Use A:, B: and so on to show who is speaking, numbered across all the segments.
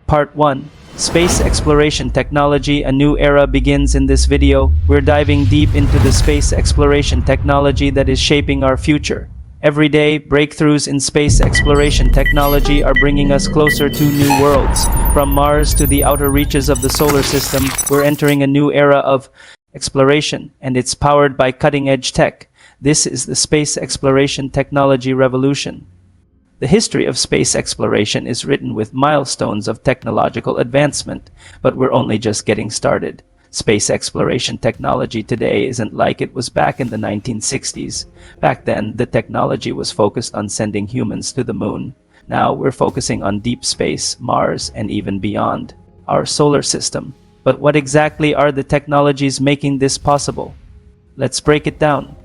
A: Part 1. Space Exploration Technology. A new era begins in this video. We're diving deep into the space exploration technology that is shaping our future. Every day, breakthroughs in space exploration technology are bringing us closer to new worlds. From Mars to the outer reaches of the solar system, we're entering a new era of exploration, and it's powered by cutting-edge tech. This is the space exploration technology revolution. The history of space exploration is written with milestones of technological advancement, but we're only just getting started. Space exploration technology today isn't like it was back in the 1960s. Back then, the technology was focused on sending humans to the moon. Now we're focusing on deep space, Mars, and even beyond our solar system. But what exactly are the technologies making this possible? Let's break it down.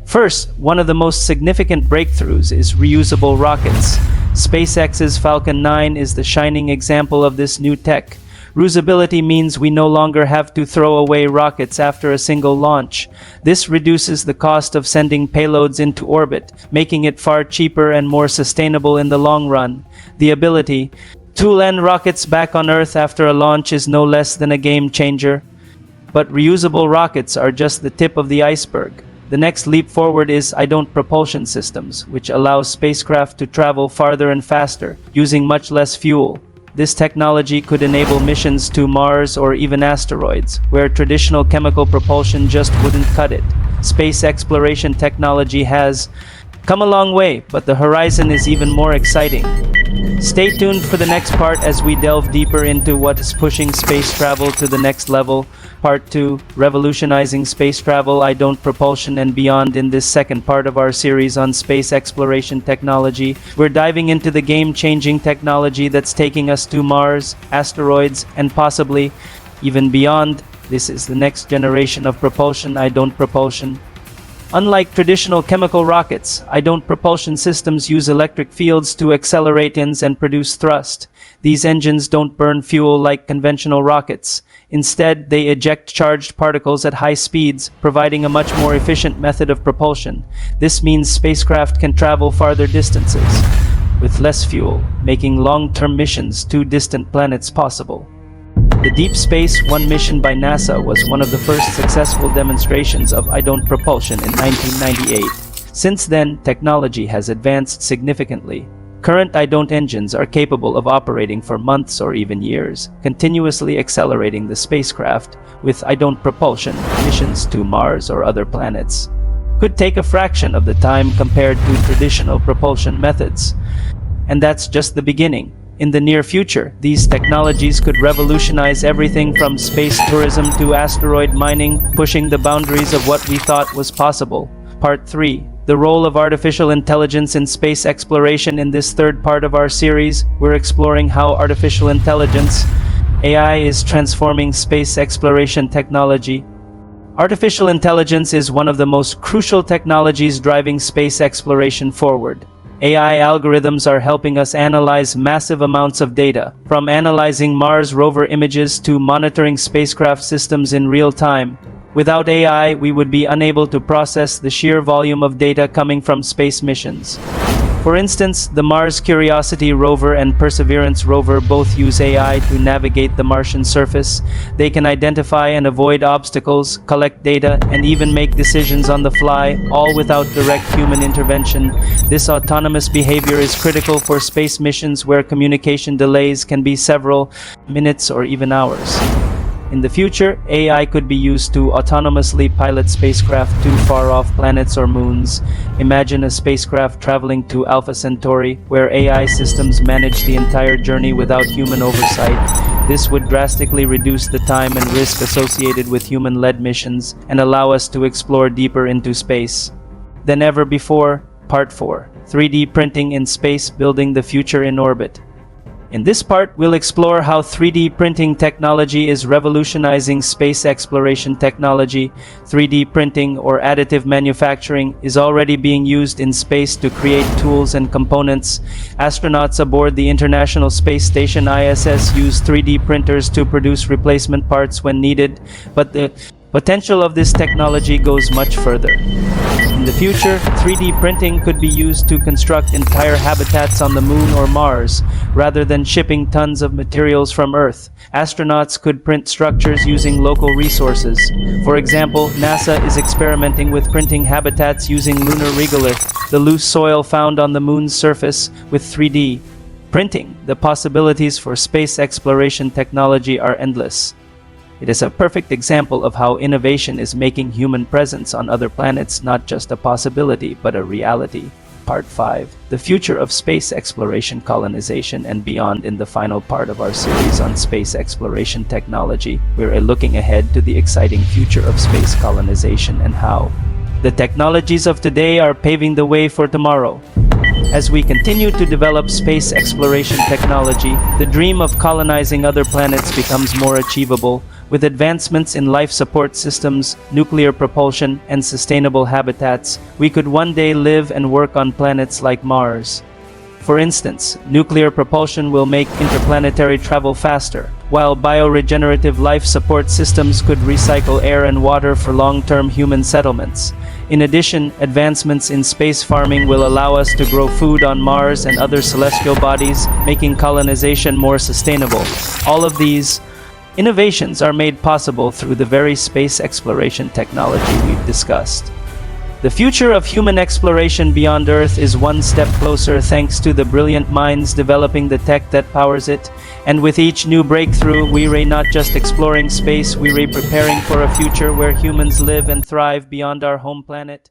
A: First, one of the most significant breakthroughs is reusable rockets. SpaceX's Falcon 9 is the shining example of this new tech. Reusability means we no longer have to throw away rockets after a single launch. This reduces the cost of sending payloads into orbit, making it far cheaper and more sustainable in the long run. The ability to land rockets back on Earth after a launch is no less than a game changer. But reusable rockets are just the tip of the iceberg. The next leap forward is propulsion systems, which allow spacecraft to travel farther and faster, using much less fuel. This technology could enable missions to Mars or even asteroids, where traditional chemical propulsion just wouldn't cut it. Space exploration technology has come a long way, but the horizon is even more exciting. Stay tuned for the next part as we delve deeper into what is pushing space travel to the next level. Part 2, Revolutionizing Space Travel, Propulsion and Beyond. In this second part of our series on space exploration technology, we're diving into the game-changing technology that's taking us to Mars, asteroids, and possibly even beyond. This is the next generation of propulsion, propulsion. Unlike traditional chemical rockets, propulsion systems use electric fields to accelerate engines and produce thrust. These engines don't burn fuel like conventional rockets. Instead, they eject charged particles at high speeds, providing a much more efficient method of propulsion. This means spacecraft can travel farther distances with less fuel, making long-term missions to distant planets possible. The Deep Space One mission by NASA was one of the first successful demonstrations of propulsion in 1998. Since then, technology has advanced significantly. Current engines are capable of operating for months or even years, continuously accelerating the spacecraft. With propulsion, missions to Mars or other planets could take a fraction of the time compared to traditional propulsion methods. And that's just the beginning. In the near future, these technologies could revolutionize everything from space tourism to asteroid mining, pushing the boundaries of what we thought was possible. Part 3. The role of artificial intelligence in space exploration. In this third part of our series, we're exploring how artificial intelligence, AI, is transforming space exploration technology. Artificial intelligence is one of the most crucial technologies driving space exploration forward. AI algorithms are helping us analyze massive amounts of data, from analyzing Mars rover images to monitoring spacecraft systems in real time. Without AI, we would be unable to process the sheer volume of data coming from space missions. For instance, the Mars Curiosity rover and Perseverance rover both use AI to navigate the Martian surface. They can identify and avoid obstacles, collect data, and even make decisions on the fly, all without direct human intervention. This autonomous behavior is critical for space missions where communication delays can be several minutes or even hours. In the future, AI could be used to autonomously pilot spacecraft to far-off planets or moons. Imagine a spacecraft traveling to Alpha Centauri, where AI systems manage the entire journey without human oversight. This would drastically reduce the time and risk associated with human-led missions and allow us to explore deeper into space than ever before. Part 4. 3D printing in space, building the future in orbit. In this part, we'll explore how 3D printing technology is revolutionizing space exploration technology. 3D printing, or additive manufacturing, is already being used in space to create tools and components. Astronauts aboard the International Space Station (ISS) use 3D printers to produce replacement parts when needed, but the Potential of this technology goes much further. In the future, 3D printing could be used to construct entire habitats on the Moon or Mars, rather than shipping tons of materials from Earth. Astronauts could print structures using local resources. For example, NASA is experimenting with printing habitats using lunar regolith, the loose soil found on the Moon's surface, with 3D printing. The possibilities for space exploration technology are endless. It is a perfect example of how innovation is making human presence on other planets not just a possibility, but a reality. Part 5. The future of space exploration, colonization, and beyond. In the final part of our series on space exploration technology, we're looking ahead to the exciting future of space colonization and how the technologies of today are paving the way for tomorrow. As we continue to develop space exploration technology, the dream of colonizing other planets becomes more achievable. With advancements in life support systems, nuclear propulsion, and sustainable habitats, we could one day live and work on planets like Mars. For instance, nuclear propulsion will make interplanetary travel faster, while bioregenerative life support systems could recycle air and water for long-term human settlements. In addition, advancements in space farming will allow us to grow food on Mars and other celestial bodies, making colonization more sustainable. All of these innovations are made possible through the very space exploration technology we've discussed. The future of human exploration beyond Earth is one step closer thanks to the brilliant minds developing the tech that powers it. And with each new breakthrough, we're not just exploring space, we're preparing for a future where humans live and thrive beyond our home planet.